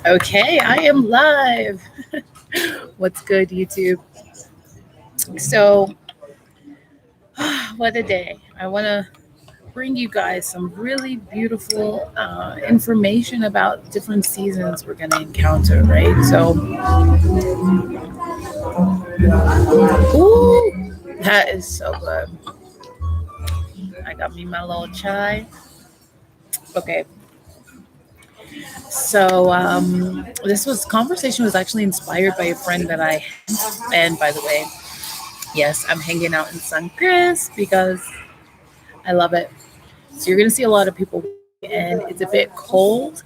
Okay, I am live. What's good, YouTube? So, what a day. I want to bring you guys some really beautiful information about different seasons we're going to encounter, right? So, ooh, that is so good. I got me my little chai. Okay, so this conversation was actually inspired by a friend that I had. And by the way, yes, I'm hanging out in San Chris because I love it. So you're going to see a lot of people, and it's a bit cold.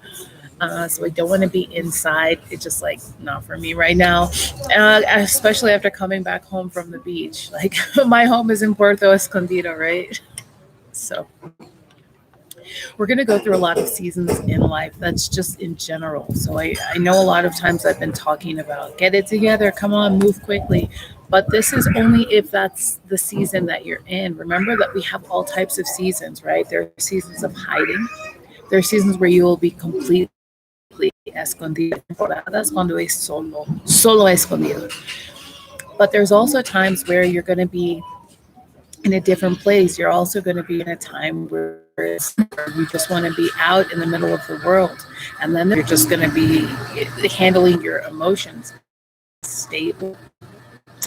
So I don't want to be inside. It's just like not for me right now, especially after coming back home from the beach. Like my home is in Puerto Escondido, right? So we're going to go through a lot of seasons in life. That's just in general. So I know a lot of times I've been talking about get it together, come on, move quickly. But this is only if that's the season that you're in. Remember that we have all types of seasons, right? There are seasons of hiding. There are seasons where you will be completely escondido. Temporadas cuando es solo escondido. But there's also times where you're going to be in a different place. You're also going to be in a time where you just want to be out in the middle of the world. And then you're just going to be handling your emotions stable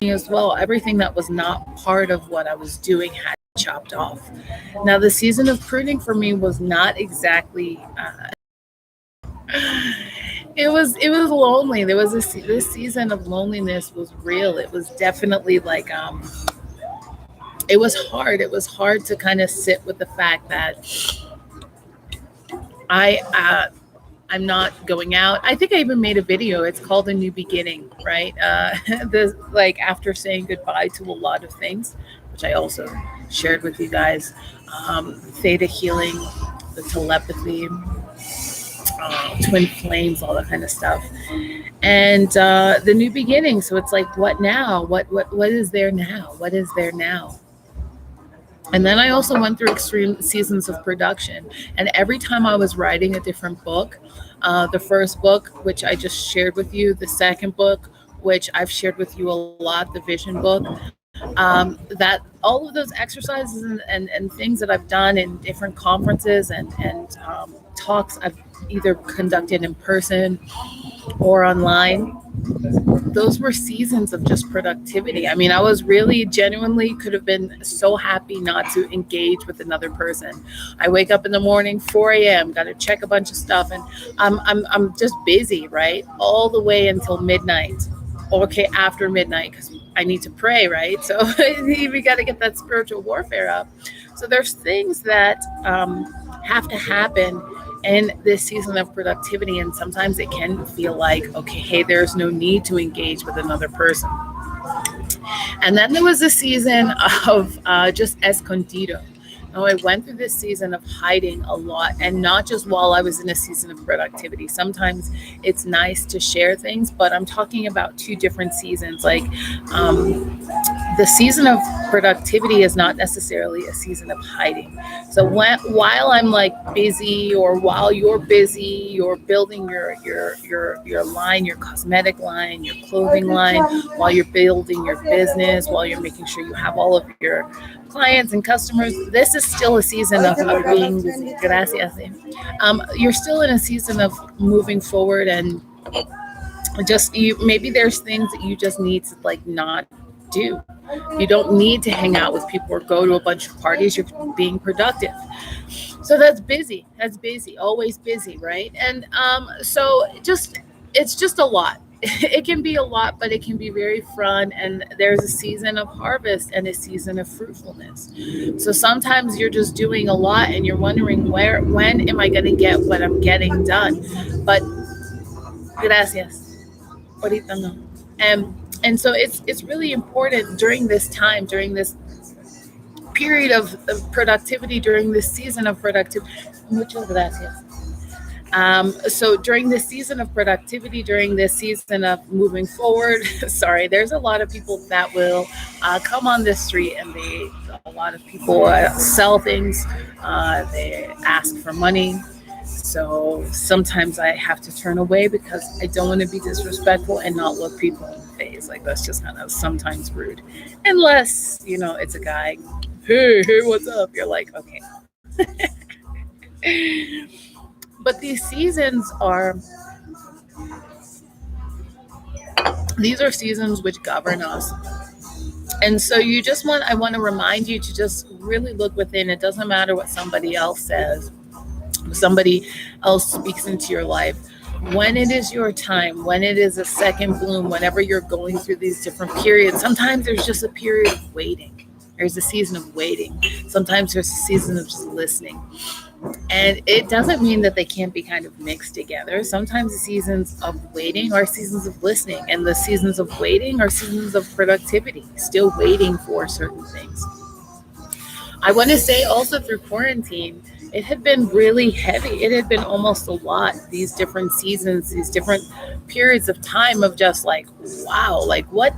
as well. Everything that was not part of what I was doing had chopped off. Now, the season of pruning for me was not exactly. It was lonely. There was this season of loneliness was real. It was definitely like it was hard. It was hard to kind of sit with the fact that I'm not going out. I think I even made a video. It's called A New Beginning, right? The like after saying goodbye to a lot of things, which I also shared with you guys. Theta healing, the telepathy, twin flames, all that kind of stuff, and the new beginning. So it's like, what now? What is there now? What is there now? And then I also went through extreme seasons of production. And every time I was writing a different book, the first book, which I just shared with you, the second book, which I've shared with you a lot, the vision book, that all of those exercises and things that I've done in different conferences and talks I've either conducted in person or online, those were seasons of just productivity. I mean, I was really genuinely could have been so happy not to engage with another person. I wake up in the morning, 4 a.m., got to check a bunch of stuff, and I'm just busy, right? All the way until midnight. Okay, after midnight, because I need to pray, right? So we got to get that spiritual warfare up. So there's things that have to happen in this season of productivity, and sometimes it can feel like, okay, hey, there's no need to engage with another person. And then there was a season of just escondido. Now, I went through this season of hiding a lot, and not just while I was in a season of productivity. Sometimes it's nice to share things, but I'm talking about two different seasons. Like the season of productivity is not necessarily a season of hiding. So while I'm like busy, or while you're busy, you're building your line, your cosmetic line, your clothing line, while you're building your business, while you're making sure you have all of your clients and customers, this is still a season of being busy. Gracias. You're still in a season of moving forward, and just maybe there's things that you just need to like not do. You don't need to hang out with people or go to a bunch of parties. You're being productive. So that's busy. That's busy. Always busy, right? And so it's just a lot. It can be a lot, but it can be very fun. And there's a season of harvest and a season of fruitfulness. So sometimes you're just doing a lot and you're wondering when am I going to get what I'm getting done? But gracias. Ahorita no. And so it's really important during this time, during this period of productivity, during this season of productivity. Muchas gracias. So during this season of productivity, during this season of moving forward, sorry, there's a lot of people that will come on this street, and a lot of people sell things. They ask for money. So sometimes I have to turn away because I don't want to be disrespectful and not look people in the face. Like that's just kind of sometimes rude. Unless, it's a guy. Hey, what's up? You're like, okay. But these are seasons which govern us. And so I want to remind you to just really look within. It doesn't matter what somebody else says, somebody else speaks into your life. When it is your time, when it is a second bloom, whenever you're going through these different periods, sometimes there's just a period of waiting. There's a season of waiting. Sometimes there's a season of just listening. And it doesn't mean that they can't be kind of mixed together. Sometimes the seasons of waiting are seasons of listening, and the seasons of waiting are seasons of productivity, still waiting for certain things. I want to say also through quarantine, it had been really heavy. It had been almost a lot, these different seasons, these different periods of time of just like, wow, like what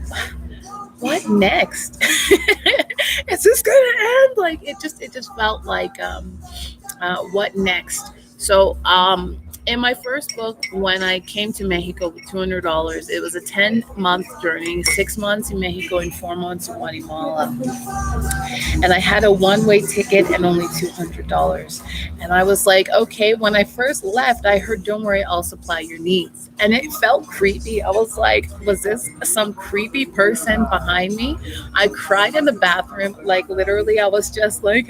next? Is this gonna end? Like it just felt like what next? So in my first book, when I came to Mexico with $200, it was a 10-month journey, 6 months in Mexico and 4 months in Guatemala. And I had a one-way ticket and only $200. And I was like, okay, when I first left, I heard, don't worry, I'll supply your needs. And it felt creepy. I was like, was this some creepy person behind me? I cried in the bathroom. Like literally, I was just like,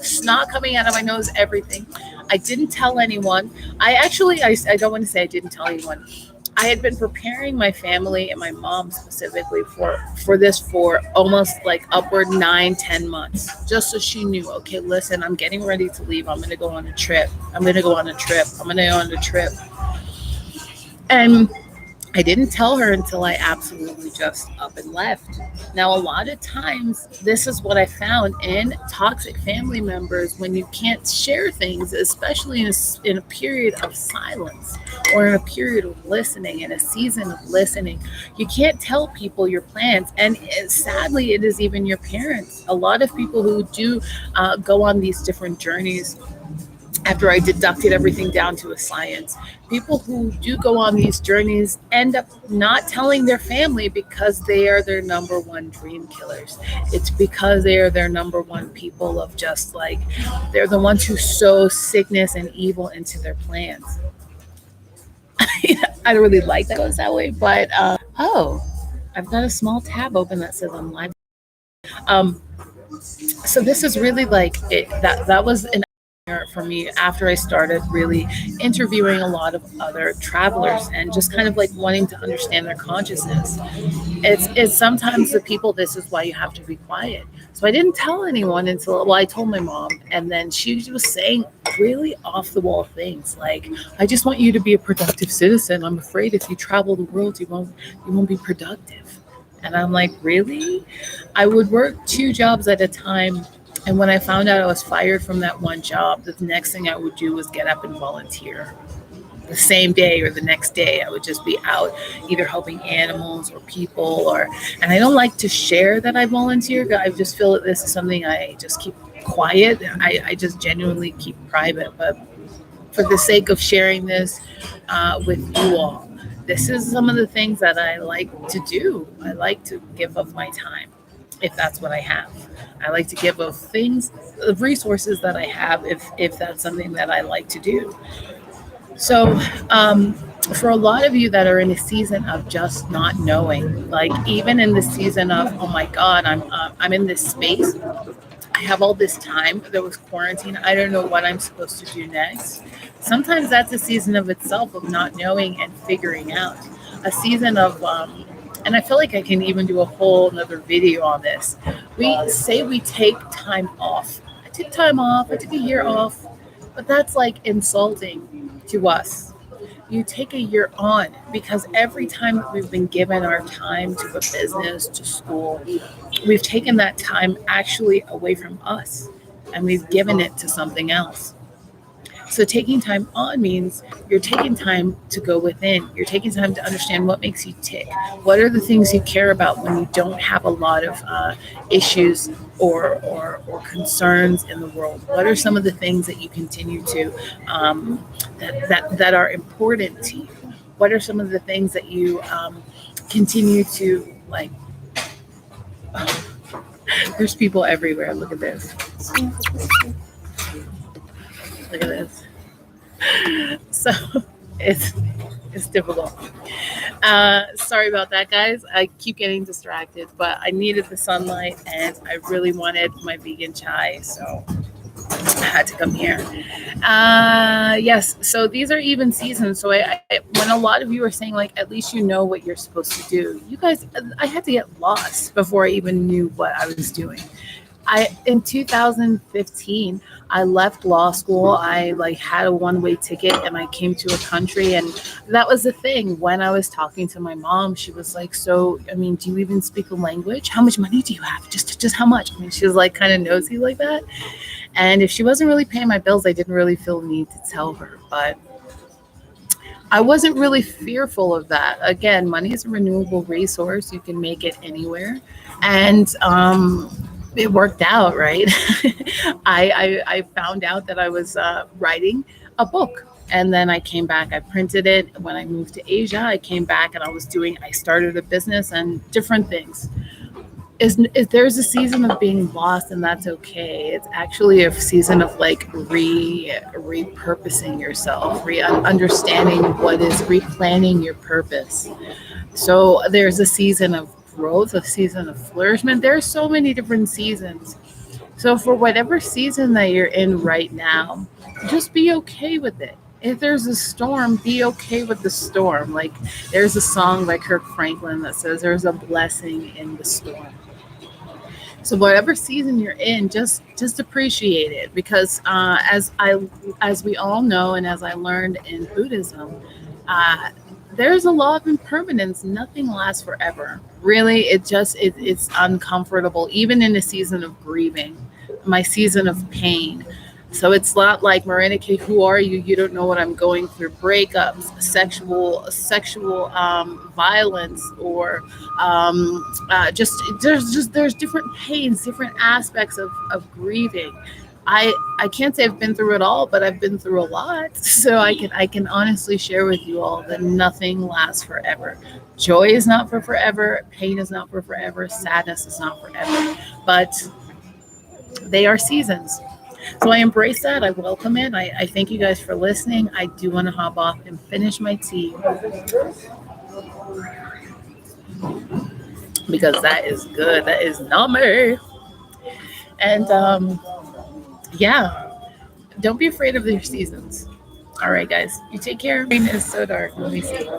snot coming out of my nose, everything. I didn't tell anyone. I don't want to say I didn't tell anyone. I had been preparing my family and my mom specifically for this for almost like upward 9, 10 months, just so she knew. Okay, listen, I'm getting ready to leave. I'm gonna go on a trip. I'm gonna go on a trip. I'm gonna go on a trip. And I didn't tell her until I absolutely just up and left. Now, a lot of times, this is what I found in toxic family members when you can't share things, especially in a period of silence or in a period of listening, in a season of listening. You can't tell people your plans. And sadly, it is even your parents. A lot of people who do go on these different journeys after I deducted everything down to a science. People who do go on these journeys end up not telling their family because they are their number one dream killers. It's because they are their number one people of just like, they're the ones who sow sickness and evil into their plans. I don't really like that it goes that way, but oh, I've got a small tab open that says I'm live. Um, so this is really like it. That was an for me after I started really interviewing a lot of other travelers and just kind of like wanting to understand their consciousness. It's sometimes the people, this is why you have to be quiet. So I didn't tell anyone until, well, I told my mom, and then she was saying really off the wall things like, I just want you to be a productive citizen. I'm afraid if you travel the world, you won't be productive. And I'm like, really? I would work 2 jobs at a time. And when I found out I was fired from that one job, the next thing I would do was get up and volunteer. The same day or the next day, I would just be out either helping animals or people, and I don't like to share that I volunteer. I just feel that this is something I just keep quiet. I just genuinely keep private. But for the sake of sharing this with you all, this is some of the things that I like to do. I like to give of my time, if that's what I have. I like to give of things, of resources that I have, if that's something that I like to do. So, for a lot of you that are in a season of just not knowing, like even in the season of, oh my God, I'm in this space. I have all this time. There was quarantine. I don't know what I'm supposed to do next. Sometimes that's a season of itself of not knowing and figuring out. A season of and I feel like I can even do a whole another video on this. We say we take time off. I took time off. I took a year off, but that's like insulting to us. You take a year on because every time that we've been given our time to a business, to school, we've taken that time actually away from us and we've given it to something else. So taking time on means you're taking time to go within. You're taking time to understand what makes you tick. What are the things you care about when you don't have a lot of issues or concerns in the world? What are some of the things that you continue to that are important to you? What are some of the things that you continue to like? There's people everywhere. Look at this. Look at this. So it's it's difficult. Sorry about that, guys. I keep getting distracted, but I needed the sunlight and I really wanted my vegan chai, so I had to come here. Yes, so these are even seasons. So when a lot of you are saying like, at least you know what you're supposed to do. You guys, I had to get lost before I even knew what I was doing. I in 2015 I left law school. I like had a one-way ticket and I came to a country, and that was the thing. When I was talking to my mom, she was like, "So, I mean, do you even speak a language? How much money do you have? Just how much?" I mean, she was like kind of nosy like that. And if she wasn't really paying my bills, I didn't really feel the need to tell her, but I wasn't really fearful of that. Again, money is a renewable resource. You can make it anywhere. And it worked out, right? I found out that I was writing a book. And then I came back, I printed it. When I moved to Asia, I came back and I started a business and different things. Is there's a season of being lost, and that's okay. It's actually a season of like repurposing yourself, understanding what is replanning your purpose. So there's a season of growth, a season of flourishment. There are so many different seasons. So for whatever season that you're in right now, just be okay with it. If there's a storm, be okay with the storm. Like there's a song by Kirk Franklin that says there's a blessing in the storm. So whatever season you're in, just appreciate it, because as we all know, and as I learned in Buddhism, uh, there's a law of impermanence. Nothing lasts forever. Really, it's uncomfortable, even in a season of grieving, my season of pain. So it's not like, Marinike, who are you? You don't know what I'm going through. Breakups, sexual violence, or there's different pains, different aspects of grieving. I can't say I've been through it all, but I've been through a lot. So I can honestly share with you all that nothing lasts forever. Joy is not for forever. Pain is not for forever. Sadness is not forever. But they are seasons. So I embrace that. I welcome it. I thank you guys for listening. I do want to hop off and finish my tea because that is good. That is nummy. And yeah, don't be afraid of your seasons. All right, guys. You take care. Rain is so dark. Let me see.